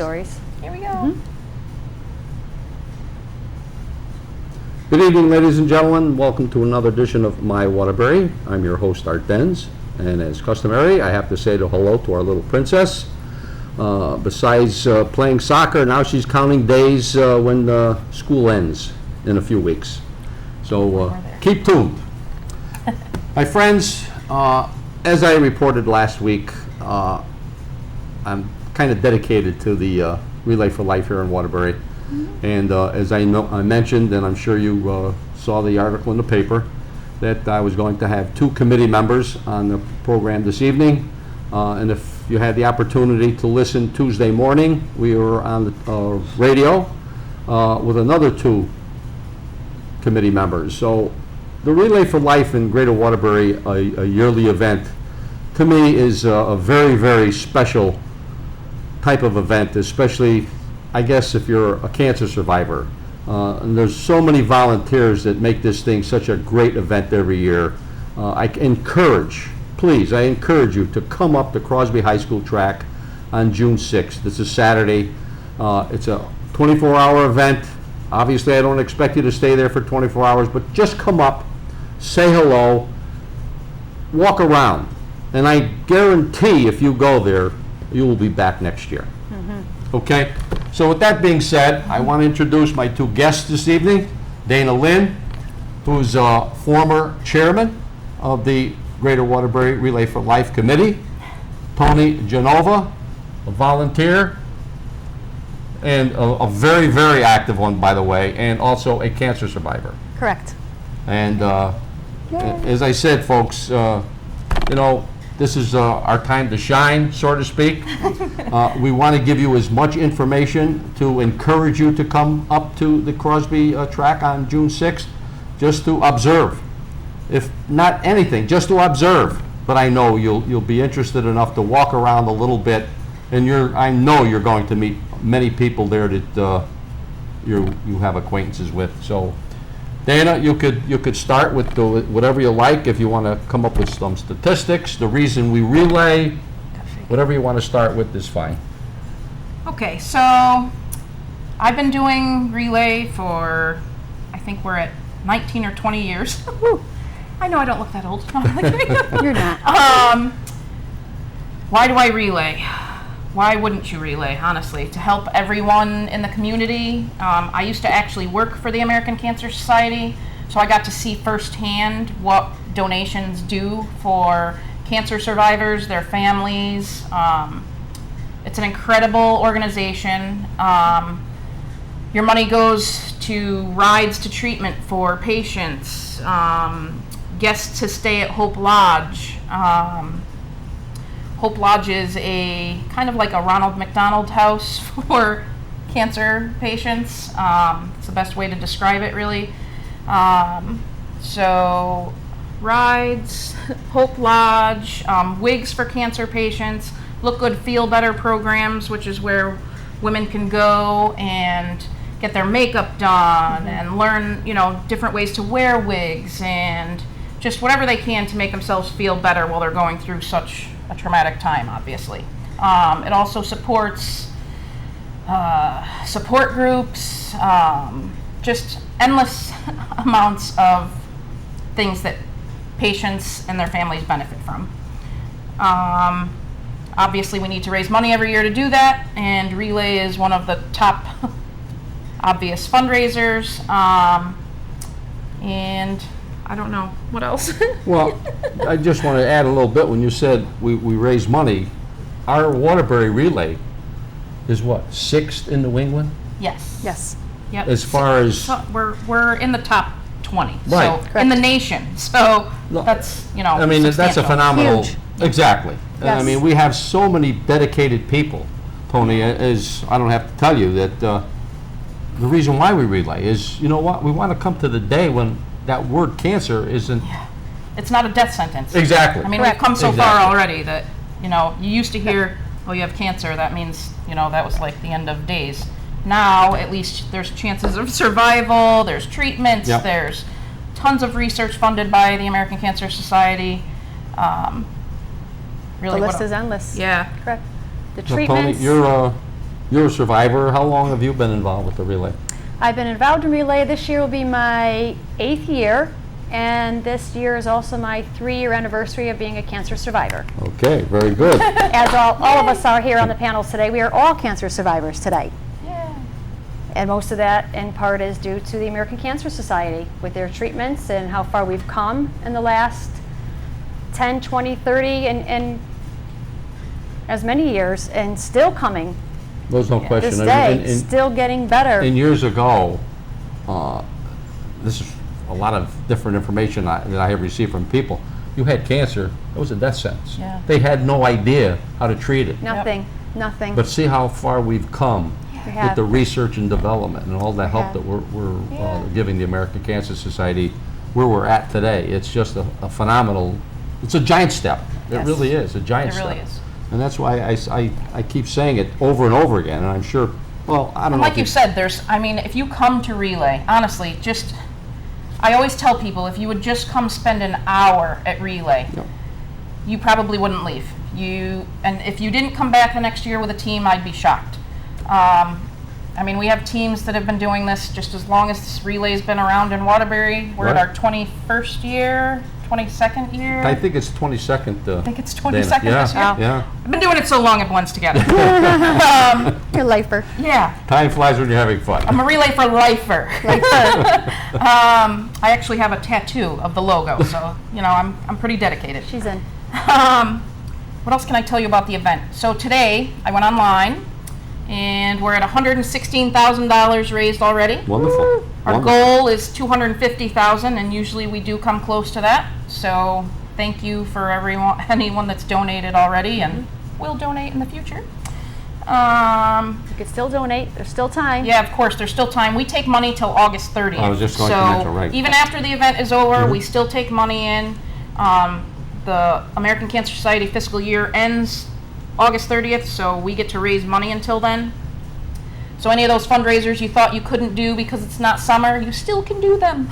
stories. Here we go. Good evening, ladies and gentlemen. Welcome to another edition of My Waterbury. I'm your host, Art Denze, and as customary, I have to say hello to our little princess. Besides playing soccer, now she's counting days when school ends in a few weeks. So keep tuned. My friends, as I reported last week, I'm kind of dedicated to the Relay for Life here in Waterbury. And as I mentioned, and I'm sure you saw the article in the paper, that I was going to have 2 committee members on the program this evening. And if you had the opportunity to listen Tuesday morning, we were on the radio with another 2 committee members. So the Relay for Life in Greater Waterbury, a yearly event, to me is a very, very special type of event, especially I guess if you're a cancer survivor. And there's so many volunteers that make this thing such a great event every year. I encourage you to come up to Crosby High School track on June 6th. It's a Saturday. It's a 24-hour event. Obviously, I don't expect you to stay there for 24 hours, but just come up, say hello, walk around. And I guarantee if you go there, you will be back next year. Okay? So with that being said, I want to introduce my 2 guests this evening. Dayna Lynn, who's a former chairman of the Greater Waterbury Relay for Life Committee. Toni Genova, a volunteer, and a very, very active one, by the way, and also a cancer survivor. Correct. And as I said, folks, you know, this is our time to shine, so to speak. We want to give you as much information to encourage you to come up to the Crosby track on June 6th, just to observe. If not anything, just to observe. But I know you'll be interested enough to walk around a little bit, and I know you're going to meet many people there that you have acquaintances with. So, Dayna, you could start with whatever you like. If you want to come up with some statistics, the reason we relay, whatever you want to start with is fine. Okay, so I've been doing relay for, I think we're at 19 or 20 years. I know I don't look that old. You're not. Why do I relay? Why wouldn't you relay, honestly? To help everyone in the community. I used to actually work for the American Cancer Society, so I got to see firsthand what donations do for cancer survivors, their families. It's an incredible organization. Your money goes to rides to treatment for patients, guests to stay at Hope Lodge. Hope Lodge is a kind of like a Ronald McDonald house for cancer patients. It's the best way to describe it, really. So rides, Hope Lodge, wigs for cancer patients, Look Good, Feel Better programs, which is where women can go and get their makeup done and learn, different ways to wear wigs and just whatever they can to make themselves feel better while they're going through such a traumatic time, obviously. It also supports support groups, just endless amounts of things that patients and their families benefit from. Obviously, we need to raise money every year to do that, and Relay is one of the top obvious fundraisers. And I don't know, what else? Well, I just want to add a little bit. When you said we raise money, our Waterbury Relay is what, 6th in New England? Yes. Yes. Yep. As far as... So we're in the top 20. Right. So in the nation. So that's, I mean, that's a substantial. phenomenal... Huge. Exactly. And I Yes. mean, we have so many dedicated people, Toni, as I don't have to tell you, that the reason why we relay is, you know what, we want to come to the day when that word cancer isn't... It's not a death sentence. Exactly. I mean, we've come so far Exactly. already that, you used to hear, oh, you have cancer, that means, that was like the end of days. Now, at least there's chances of survival, there's treatments, Yep. there's tons of research funded by the American Cancer Society. Really, The what list is endless. Yeah. Correct. The So, Toni, treatments. you're You're a survivor. How long have you been involved with the relay? I've been involved in relay. This year will be my 8th year, and this year is also my 3-year anniversary of being a cancer survivor. Okay, very good. As all of us are here on the panels today, we are all cancer survivors today. Yeah. And most of that, in part, is due to the American Cancer Society with their treatments and how far we've come in the last 10, 20, 30, and as many years, and still coming. There's no question. This day, still getting better. And years ago, this is a lot of different information that I have received from people. You had cancer, it was a death sentence. Yeah. They had no idea how to treat it. Nothing, nothing. But see how far we've come We with have. the research and development and all the help have. that we're Yeah. giving the American Cancer Society where we're at today. It's just a phenomenal, it's a giant step. It Yes. really is, a giant It step. really is. And that's why I keep saying it over and over again, and I'm sure, well, I don't know. Like if you said, if you come to Relay, honestly, I always tell people, if you would just come spend an hour at Relay, Yep. you probably wouldn't leave. And if you didn't come back the next year with a team, I'd be shocked. We have teams that have been doing this just as long as this Relay's been around in Waterbury. We're at Right. our 21st year, 22nd year. I think it's 22nd. I think it's 22nd this year. Yeah. I've been doing it so long it blends together. You're a lifer. Yeah. Time flies when you're having fun. I'm a Relay for lifer. I actually have a tattoo of the logo, so I'm pretty dedicated. She's in. What else can I tell you about the event? So today I went online, and we're at $116,000 raised already. Wonderful. Our Wonderful. goal is $250,000, and usually we do come close to that. So thank you for anyone that's donated already, and will donate in the future. You can still donate. There's still time. Yeah, of course, there's still time. We take money till August 30th. I was just going to mention, right. Even after the event is over, we still take money in. The American Cancer Society fiscal year ends August 30th, so we get to raise money until then. So any of those fundraisers you thought you couldn't do because it's not summer, you still can do them.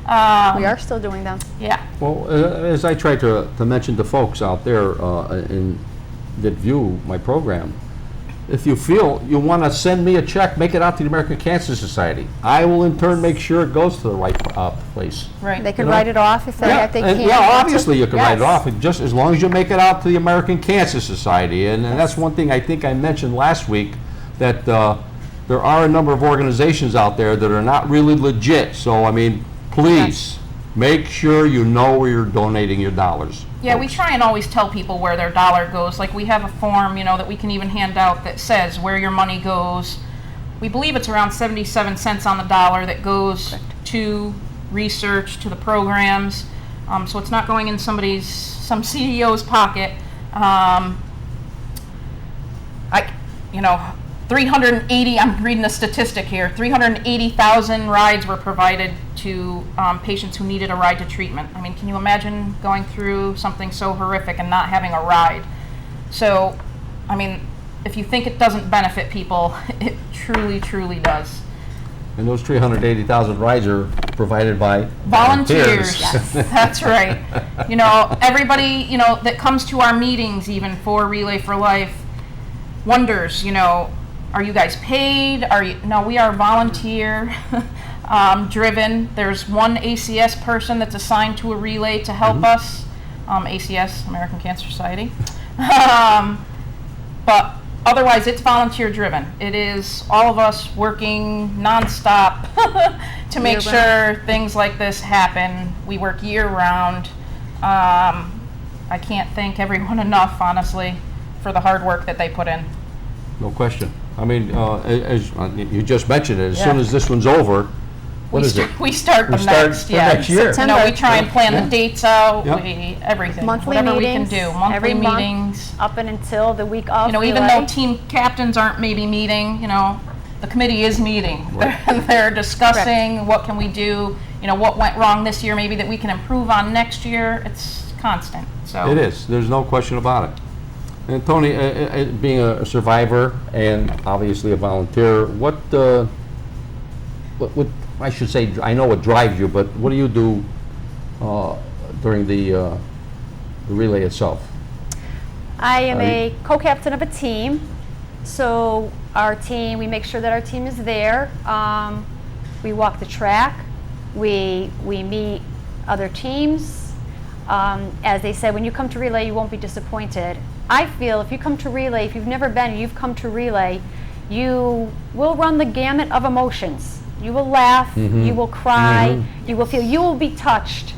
We are still doing them. Yeah. Well, as I try to mention to folks out there that view my program, if you feel you want to send me a check, make it out to the American Cancer Society. I will in turn make sure it goes to the right place. Right. They can You know? write it off if they Yeah, can. yeah, obviously you can write it Yes. off, just as long as you make it out to the American Cancer Society. And that's one thing I think I mentioned last week, that there are a number of organizations out there that are not really legit. So, please, make sure you know where you're donating your dollars. Yeah, we try and always tell people where their dollar goes. Like, we have a form, that we can even hand out that says where your money goes. We believe it's around 77 cents on the dollar that goes to research, to the programs. So it's not going in some CEO's pocket. 380, I'm reading a statistic here, 380,000 rides were provided to patients who needed a ride to treatment. Can you imagine going through something so horrific and not having a ride? So, if you think it doesn't benefit people, it truly, truly does. And those 380,000 rides are provided by Volunteers. Yes. That's right. Everybody, that comes to our meetings, even for Relay for Life, wonders, are you guys paid? No, we are volunteer driven. There's one ACS person that's assigned to a Relay to help us. ACS, American Cancer Society. But otherwise, it's volunteer driven. It is all of us working nonstop to make sure things like this happen. We work year round. I can't thank everyone enough, honestly, for the hard work that they put in. No question. As you just mentioned it, as soon Yeah. as this one's over, what is it? We start the start next, the yeah. next year. September. We try and plan Yeah. the dates out, Yeah. everything, Monthly whatever meetings. we can do. Monthly every month, meetings. up and until the week of Even Relay. though team captains aren't maybe meeting, the committee is meeting. Right. They're discussing what can we do, what went wrong this year, maybe that we can improve on next year. It's constant. So It is. There's no question about it. And Toni, being a survivor and obviously a volunteer, what I should say, I know what drives you, but what do you do during the Relay itself? I am Are a co-captain of a team, So our team, we make sure that our team is there. We walk the track. We meet other teams. As they said, when you come to relay, you won't be disappointed. I feel if you come to relay, if you've never been and you've come to relay, you will run the gamut of emotions. You will laugh, you will cry, you will feel, you will be touched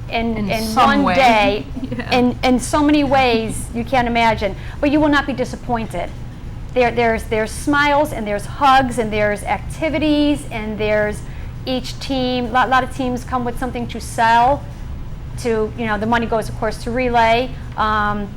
in some one way. day Yeah. in so many ways you can't imagine, but you will not be disappointed. There's smiles and there's hugs and there's activities and there's each team, a lot of teams come with something to sell. To, you know, the money goes of course to relay.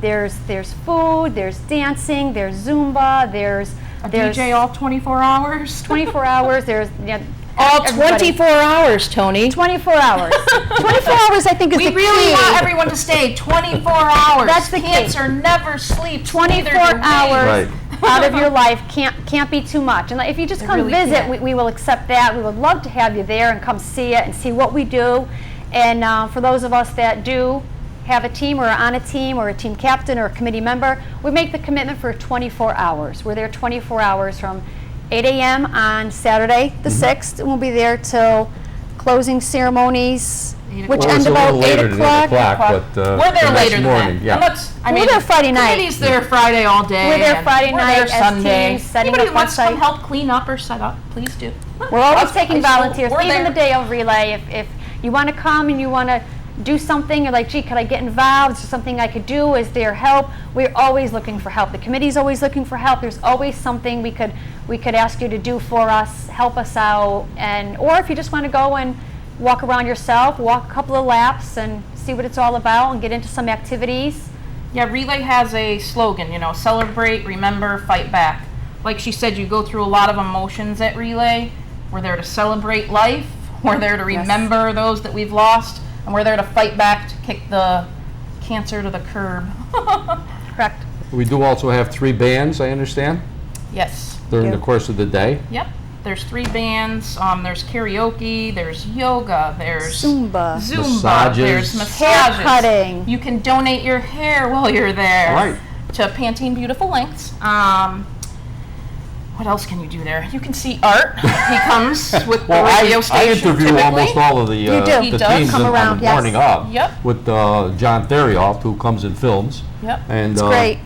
There's food, there's dancing, there's Zumba, there's DJ all 24 hours? 24 hours, there's, you know, All everybody. 24 hours, Toni. 24 hours. 24 hours I think is We the really key. want everyone to stay 24 hours. That's the key. Cancer never sleeps. 24 neither do we. hours Right. out of your life can't be too much. And like, if you just It come really visit, can't. we will accept that. We would love to have you there and come see it and see what we do. And for those of us that do have a team or are on a team or a team captain or a committee member, we make the commitment for 24 hours. We're there 24 hours from 8 a.m. on Saturday the 6th, and we'll be there till closing ceremonies, 8 which Well, end it's a about little 8 later than 8 o'clock, but We're the there next later than morning, that. yeah. And let's, I We're mean, there Friday night. Committee's there Friday all day. We're there and Friday we're night there as Sunday. teams, setting Anybody up wants to come website. help clean up or set up, please do. We're always Us, taking I still- volunteers, we're even there. the day of relay. If you want to come and you want to do something, you're like, gee, could I get involved? Is there something I could do? Is there help? We're always looking for help. The committee's always looking for help. There's always something we could ask you to do for us, help us out, and or if you just want to go and walk around yourself, walk a couple of laps and see what it's all about and get into some activities. Yeah, Relay has a slogan, you know, celebrate, remember, fight back. Like she said, you go through a lot of emotions at Relay. We're there to celebrate life. We're there to remember those that we've lost. And we're there to fight back to kick the cancer to the curb. Correct. We do also have 3 bands, I understand, Yes. during the Yeah. course of the day. Yep. There's 3 bands. There's karaoke. There's yoga. There's Zumba. Massages. There's massages. Hair cutting. You can donate your hair while you're there. Right. To Pantene Beautiful Lengths. What else can you do there? You can see Art. He comes with the radio I station. interview typically. almost all of the, You do. He the does teams come on around, the yes. morning of. Yep. With John Therioff, who comes and films. Yep. And, It's great.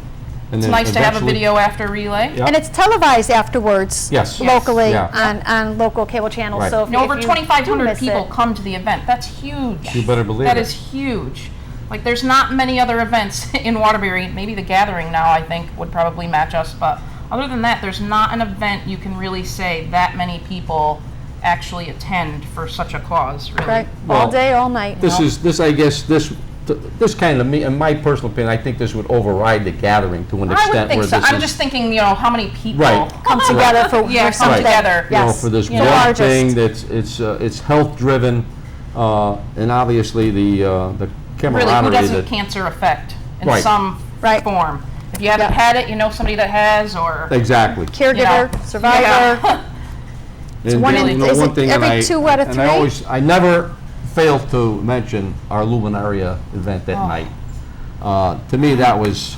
And It's then nice to have a eventually- video after Relay. Yeah. And it's televised afterwards. Yes. Locally Yeah. on local cable channels. Right. So if, And over if you 2,500 do miss people it, come to the event. That's huge. You better believe That it. is huge. Like, there's not many other events in Waterbury. Maybe the Gathering now, I think, would probably match us. But other than that, there's not an event you can really say that many people actually attend for such a cause, really. right, Well, all day, all night. I guess, this kind of, in my personal opinion, I think this would override the gathering to an I extent would think where so. this I'm is. just thinking, you know, how many people Right. Come together for Yeah, for come something. together. You know, Yes. for this You one know, largest. thing that's, it's health-driven, and obviously the Really, who camaraderie doesn't that. cancer affect in Right. some Right. form? If you haven't Yeah. had it, you know somebody that has, or Exactly. Caregiver, Yeah. survivor. Yeah. And one then, in- you know, is one it thing, every and I- 2 out of and 3? I never fail to mention our Luminaria event that Oh. night. To me, that was,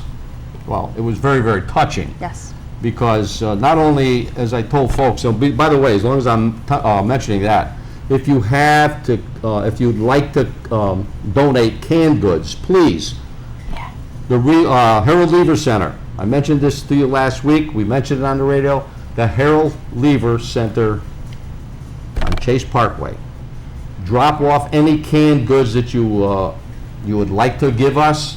well, it was very, very touching. Yes. Because not only, as I told folks, so by the way, as long as I'm mentioning that, if you have to, if you'd like to donate canned goods, please. The Harold Lever Center. I mentioned this to you last week. We mentioned it on the radio. The Harold Lever Center on Chase Parkway. Drop off any canned goods that you would like to give us.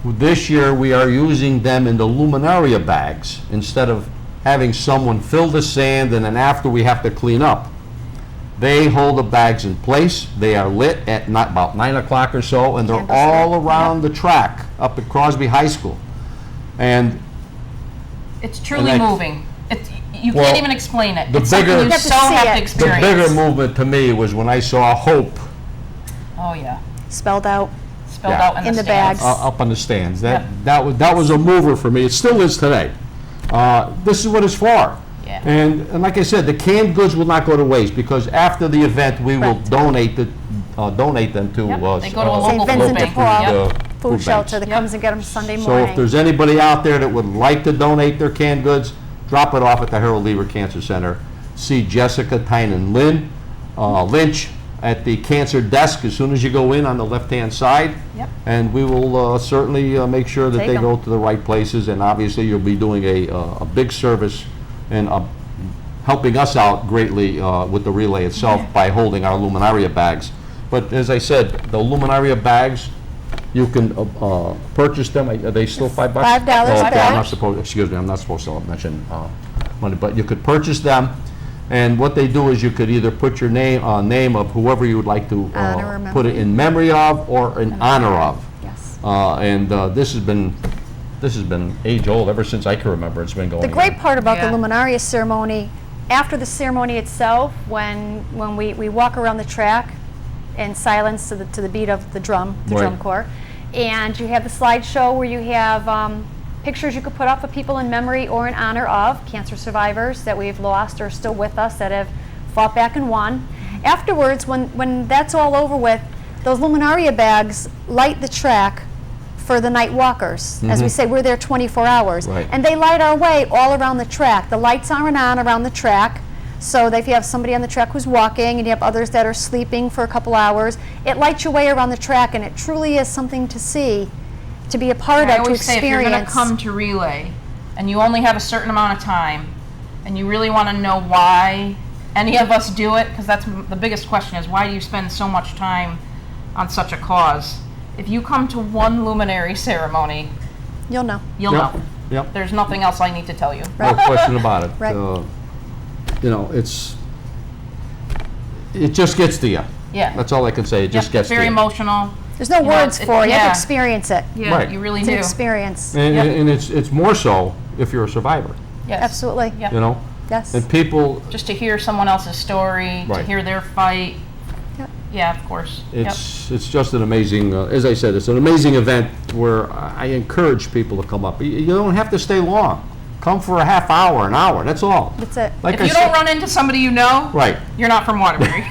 This year, we are using them in the Luminaria bags instead of having someone fill the sand and then after we have to clean up. They hold the bags in place. They are lit at about 9 o'clock or so, and they're Candles all lit, around the track up at Crosby High School. And it's truly And I- moving. You Well, can't even explain it. the It's something bigger- you You have to so see have it. to the experience. bigger movement to me was when I saw Hope Oh yeah, Spelled out. spelled Yeah. out in, In the stands. bags. up on the stands. Yeah. That was a mover for me. It still is today. This is what it's for. Yeah. And like I said, the canned goods will not go to waste because after the event, we will Correct. donate them to Yep, they go to a uh, local St. Vincent food de bank. Paul. Yep. food shelter that Yep. comes and get them Sunday So morning. if there's anybody out there that would like to donate their canned goods, drop it off at the Harold Lever Cancer Center. See Jessica Tynan Lynch at the cancer desk as soon as you go in on the left-hand side. Yep. And we will certainly make sure that Take they 'em. go to the right places, and obviously you'll be doing a big service and helping us out greatly with the relay itself by holding our luminaria bags. But as I said, the luminaria bags, you can purchase them. Are they still $5? $5 a Okay, I'm bag. not supposed, excuse me, I'm not supposed to mention money, but you could purchase them. And what they do is you could either put your name of whoever you would like to Honor or put it memory. in memory of or in honor of. Yes. And this has been age old ever since I can remember. It's been going The on. great part about Yeah. the luminaria ceremony, after the ceremony itself, when we walk around the track in silence to the beat of the drum Right. corps, and you have the slideshow where you have pictures you could put up of people in memory or in honor of cancer survivors that we've lost or still with us that have fought back and won. Afterwards, when that's all over with, those luminaria bags light the track for the night walkers. As we say, we're there 24 hours. Right. And they light our way all around the track. The lights aren't on around the track, so that if you have somebody on the track who's walking and you have others that are sleeping for a couple hours, it lights your way around the track, and it truly is something to see, to be a part I of, to always say if you're going to experience. come to relay and you only have a certain amount of time and you really want to know why any of us do it, because that's the biggest question is why do you spend so much time on such a cause? If you come to one luminary ceremony, You'll know. you'll Yep. know. Yep. There's nothing else I need to tell you. No question about it. Right. You know, it just gets to you. Yeah. That's all I can say. It just Yep, gets it's to very you. emotional. There's no You know, words for it. You have yeah. to experience it. Yeah, Right. you really It's an do. experience. And, Yep. and it's more so if you're a survivor, Yes. Absolutely. Yep. you know? Yes. And people, Just to hear someone else's story, to Right. hear their fight. Yep. Yeah, of course. it's just an amazing, as I said, it's an amazing event where I encourage people to come up. You don't have to stay long. Come for a half hour, an hour, that's all. That's it. Like If I you said- don't run into somebody you know, Right. you're not from Waterbury.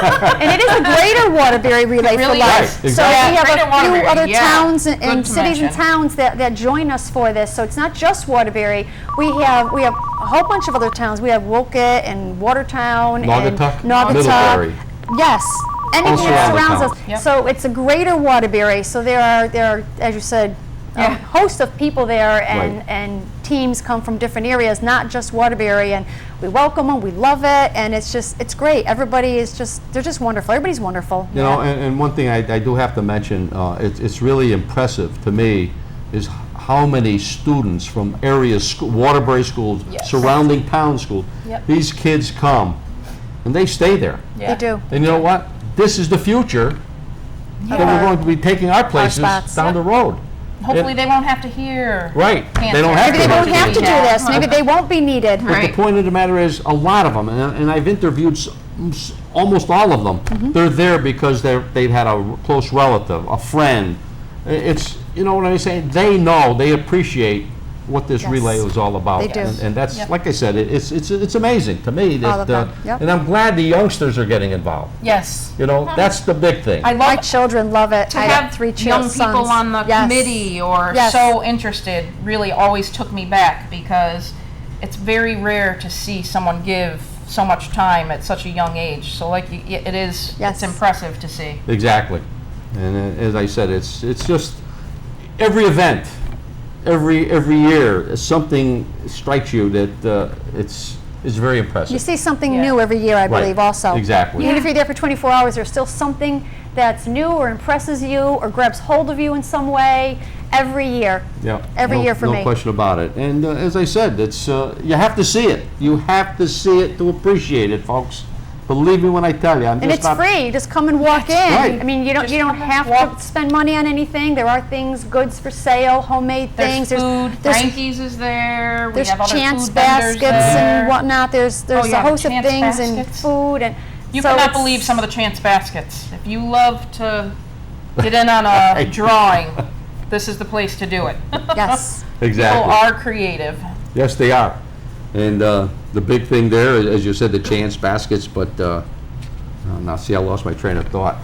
And it is a greater Waterbury Relay for really Life. is. Right, So exactly. we have Greater a few Waterbury, other yeah. towns Good and to cities and mention. towns that join us for this. So it's not just Waterbury. We have a whole bunch of other towns. We have Woket and Watertown Naugatuck, and Naugatuck. Middlebury. Yes. Anything Also that all the surrounds us. towns. Yep. So it's a greater Waterbury. So there are, as you said, Yeah. a host of people there, and, Right. and teams come from different areas, not just Waterbury, and we welcome them, we love it, and it's great. Everybody is they're just wonderful. Everybody's wonderful. You know, and one thing I do have to mention, it's really impressive to me, is how many students from areas, Waterbury schools, Yes. surrounding town schools, Yep. these kids come, and they stay there. Yeah. They do. And you know what? This is the future that we're going to be taking our places spots. down Yep. the road. Hopefully they won't have to hear. Right. Cancer. They don't have Maybe to. they won't have to do Yeah. this. Maybe they won't be needed. But the Right. point of the matter is, a lot of them, and I've interviewed almost all of them, Mm-hmm. they're there because they've had a close relative, a friend. It's, you know what I'm saying? They know, they appreciate what this Yes. relay was all about. They do. And that's, Yep. like I said, it's amazing to me All of that, them. Yep. and I'm glad the youngsters are getting involved. Yes. You know, that's the big thing. I My love children love it. to I have have 3 young sons. people on the Yes. committee or Yes. so interested really always took me back, because it's very rare to see someone give so much time at such a young age. So like it is, Yes. it's impressive to see. Exactly. And as I said, it's just every event, every year, something strikes you that it's very impressive. You see something Yeah. new every year, I Right. believe, also. Exactly. Even if you're there for 24 hours, there's still something that's new or impresses you or grabs hold of you in some way every year. Yeah. Every year for me. No question about it. And as I said, it's you have to see it. You have to see it to appreciate it, folks. Believe me when I tell you. I'm And just it's not, free. You just come and walk in. right. I mean, you don't Just you don't come and have walk. to spend money on anything. There are things, goods for sale, homemade There's things. food. there's Frankie's is there. We there's have other chance food vendors baskets there. and whatnot. There's Oh, a yeah, host of chance things and baskets. food and You so cannot it's- believe some of the chance baskets. If you love to get in on a drawing, this is the place to do it. Yes. Exactly. People are creative. Yes, they are. And the big thing there, as you said, the chance baskets, but now see, I lost my train of thought.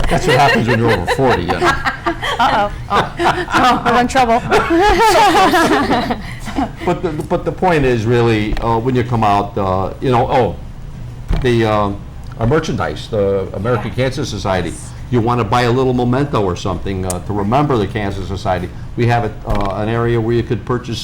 That's what happens when you're over 40, you know. Uh-oh. We're in trouble. But the point is really, when you come out, our merchandise, the American Cancer Society, you want to buy a little memento or something to remember the Cancer Society. We have an area where you could purchase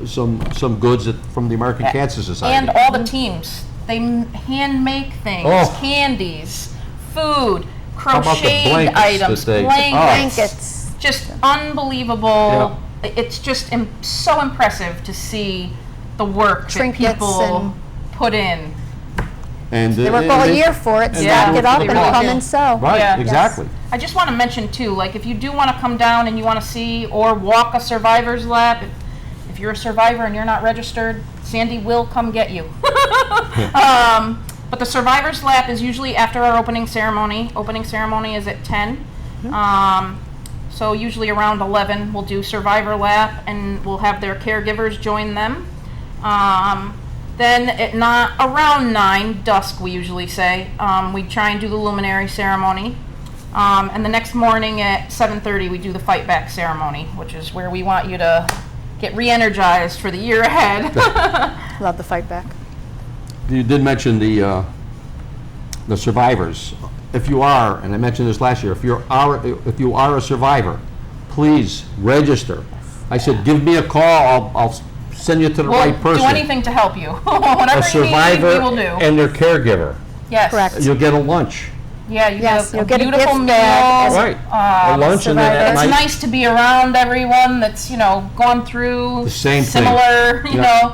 some goods from the American Cancer Society. And all the teams, they hand make things, candies, food, How about the crocheted blankets items, that they- blankets, just unbelievable. It's just so impressive to see the work that Trinkets people and- put in. And They work all year for it, stack it up they and really come do. and sew. Right, Yeah. exactly. I just want to mention too, like if you do want to come down and you want to see or walk a survivor's lap, if you're a survivor and you're not registered, Sandy will come get you. But the survivor's lap is usually after our opening ceremony. Opening ceremony is at 10. So usually around 11 we'll do survivor lap and we'll have their caregivers join them. Then at around 9, dusk we usually say, we try and do the luminary ceremony. And the next morning at 7:30 we do the fight back ceremony, which is where we want you to get re-energized for the year ahead. Love the fight back. You did mention the survivors. If you are, and I mentioned this last year, if you are a survivor, please register. I said, give me a call. I'll send you to the right person. We'll do anything to help you. Whatever A survivor you need, we will do. and their caregiver. Yes. Correct. You'll get a lunch. Yeah, you Yes, get you'll a get a beautiful gift meal. bag as- Right. A lunch and then at It's night. nice to be around everyone that's, gone through The same thing. similar, you Yeah. know.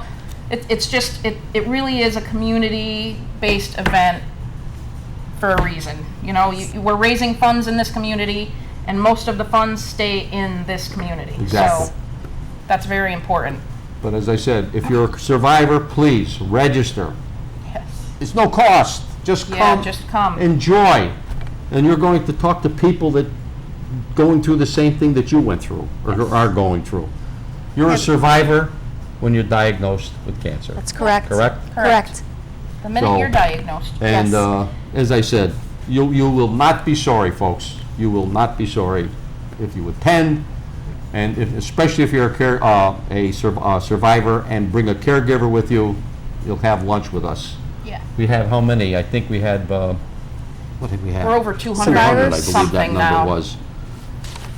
It's just, it really is a community-based event for a reason. We're raising funds in this community, and most of the funds stay in this community. Exactly. So that's very important. But as I said, if you're a survivor, please register. Yes. It's no cost. Just Yeah, come. just come. Enjoy. And you're going to talk to people that going through the same thing that you went through or are going through. You're a survivor when you're diagnosed with cancer. That's correct. Correct? Correct. The minute So- you're diagnosed. And Yes. as I said, you will not be sorry, folks. You will not be sorry if you attend, and especially if you're a survivor and bring a caregiver with you. You'll have lunch with us. Yeah. We have how many? I think we had. What did we have? We're over 200 200, I believe something that number now. was.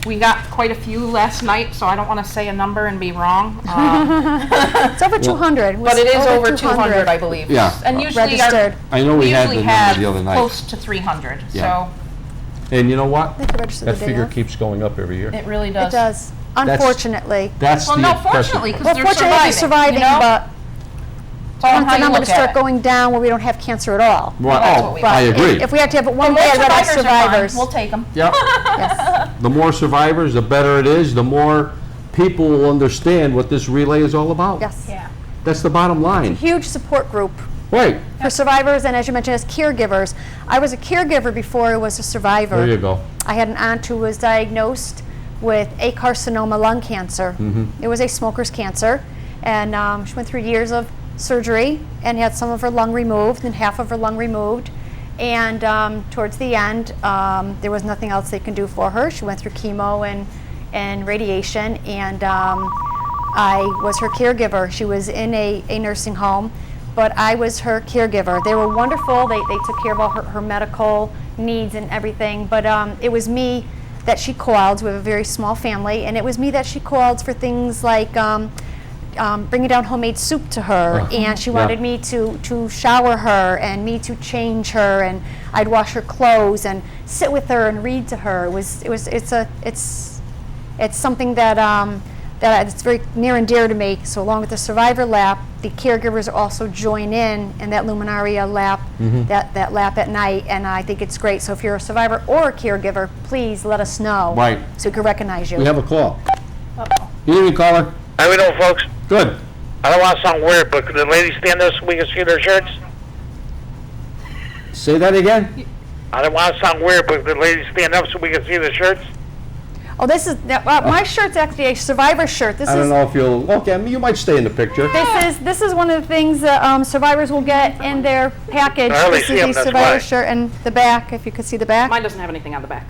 We got quite a few last night, so I don't want to say a number and be wrong. It's over 200. But it is over 200, I believe. Yeah. And usually Registered. I know we had the usually number have the other night. close to 300. Yeah. So And you know what? They could register That the day figure of. keeps going up every year. it really It does. does. Unfortunately. That's Well, the no, impressive fortunately, part. because Well, they're fortunately, they're surviving, but it's all I want how the you number to look start at it. going down where we don't have cancer at all. Well, that's oh, what we I want. agree. If we have to have it one The day, more I'd rather have survivors are fine. survivors. We'll take them. Yep. Yes. The more survivors, the better it is. The more people will understand what this relay is all about. Yes. Yeah. That's the bottom line. Huge support group Right. for survivors, and as you mentioned, as caregivers. I was a caregiver before I was a survivor. There you go. I had an aunt who was diagnosed with a carcinoma lung cancer. It was a smoker's cancer, and she went through years of surgery and had some of her lung removed and half of her lung removed. And towards the end, there was nothing else they can do for her. She went through chemo and radiation, and I was her caregiver. She was in a nursing home, but I was her caregiver. They were wonderful. They took care of all her medical needs and everything, but it was me that she called. We have a very small family, and it was me that she called for things like bringing down homemade soup to her, and she wanted me to shower her and me to change her, and I'd wash her clothes and sit with her and read to her. It's something that it's very near and dear to me. So along with the survivor lap, the caregivers also join in that luminaria lap, that lap at night, and I think it's great. So if you're a survivor or a caregiver, please let us know. Right. So we can recognize you. We have a call. Good evening, caller. How we doing, folks? Good. I don't want to sound weird, but could the ladies stand up so we can see their shirts? Say that again? I don't want to sound weird, but could the ladies stand up so we can see their shirts? Oh, this is my shirt's actually a survivor shirt. This I don't is know if you'll, okay, I mean, you might stay in the picture. this is one of the things that survivors will get in their package. I hardly This see is 'em, the that's survivor why. shirt and the back, if you could see the back. Mine doesn't have anything on the back.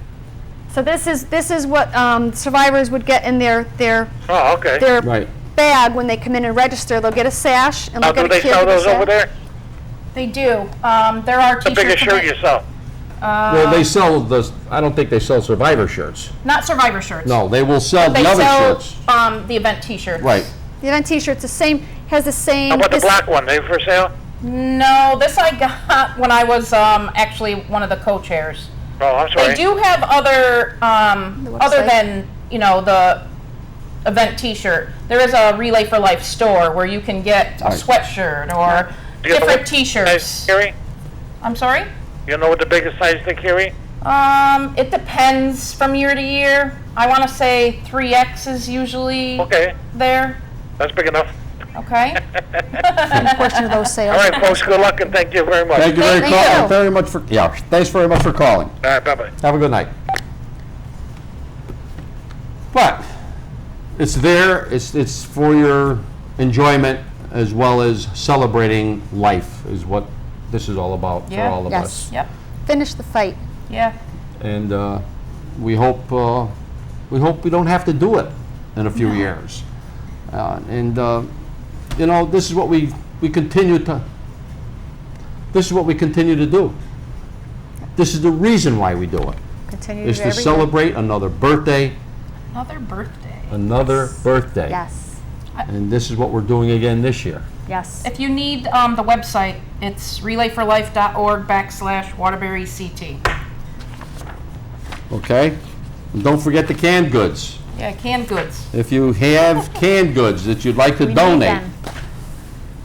So this is what survivors would get in their Oh, okay. Right. bag when they come in and register. They'll get a sash and Now, they'll do get a they sell caregiver those over sash. there? They do. There are The t-shirts. biggest shirt you sell? Well, they sell I don't think they sell Survivor shirts. Not Survivor shirts. No, they will sell They the other sell shirts. the event t-shirts. Right. The event T-shirt's the same. Has the same. How about the this- black one? They for sale? No, this I got when I was actually one of the co-chairs. Oh, I'm sorry. They do have other, other website? than, the event t-shirt. There is a Relay for Life store where you can get a Right. sweatshirt or Do you know different what t-shirts. size they carry? I'm sorry? You know what the biggest size they carry? It depends from year to year. I want to say 3X is usually Okay, there. that's big enough. Okay? portion of those sales. All right, folks, good luck and thank you very much. Thank you Thank you. very much for, thanks very much for calling. All right, bye-bye. Have a good night. But it's there, it's for your enjoyment as well as celebrating life is what this is all about for Yeah. all of Yes. us. Yep. Finish the fight. Yeah. And we hope we don't have to do it in a few years. This is what we continue to. This is what we continue to do. This is the reason why we do it. Continue Is do to every year. celebrate another birthday, Another birthday. another birthday. Yes. And this is what we're doing again this year. Yes. If you need the website, it's relayforlife.org/WaterburyCT. Okay? And don't forget the canned goods. Yeah, canned goods. If you have canned goods that you'd like to We need donate, them.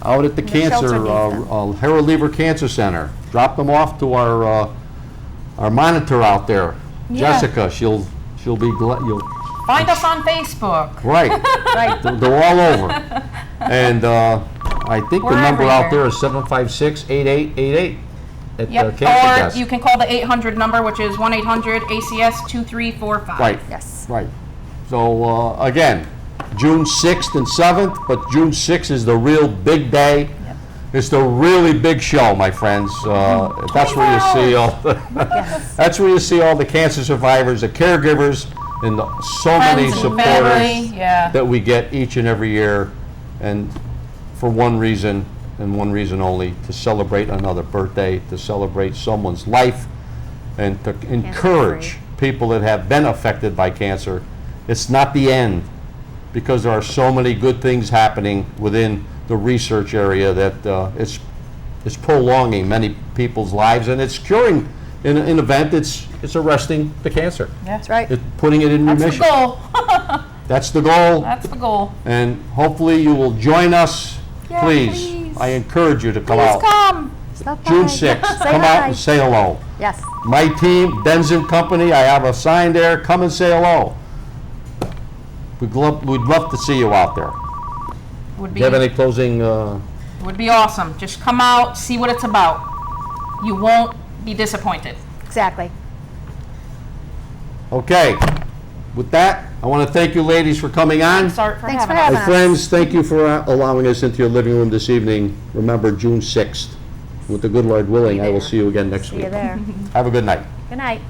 out at the The shelter cancer, needs them. Harold Lever Cancer Center, drop them off to our monitor out there, Yeah. Jessica. She'll be glad. Find us on Facebook. Right. Right. They're all over. And I think the We're number out everywhere. there is 756-8888 at the Yep. cancer Or desk. you can call the 800 number, which is 1-800-ACS-2345. Right. Yes. Right. So, again, June 6th and 7th, but June 6th is the real big day. It's the really big show, my friends. That's where you see all that's where you see all the cancer survivors, the caregivers, and so many Friends and supporters family, yeah. that we get each and every year, and for one reason and one reason only, to celebrate another birthday, to celebrate someone's life, and to encourage people that have been affected by cancer. It's not the end, because there are so many good things happening within the research area that it's prolonging many people's lives, and it's curing. In an event, it's arresting the cancer. That's right. It's putting it in That's the remission. goal. That's the goal, That's the goal. and hopefully you will join us. Yeah, Please, please. I encourage you to come Please out. come. Stop by. June 6th, Say come hi. out and say hello. Yes. My team, Denze and Company, I have a sign there, come and say hello. We'd love to see you out there. Would Do be you have any closing, would be awesome. Just come out, see what it's about. You won't be disappointed. Exactly. okay. With that, I want to thank you ladies for coming on. Start for Thanks for having us. having My us. friends, thank you for allowing us into your living room this evening. Remember, June 6th. With the good Lord willing, I will see you again next See week. you there. Have a good night. Good night.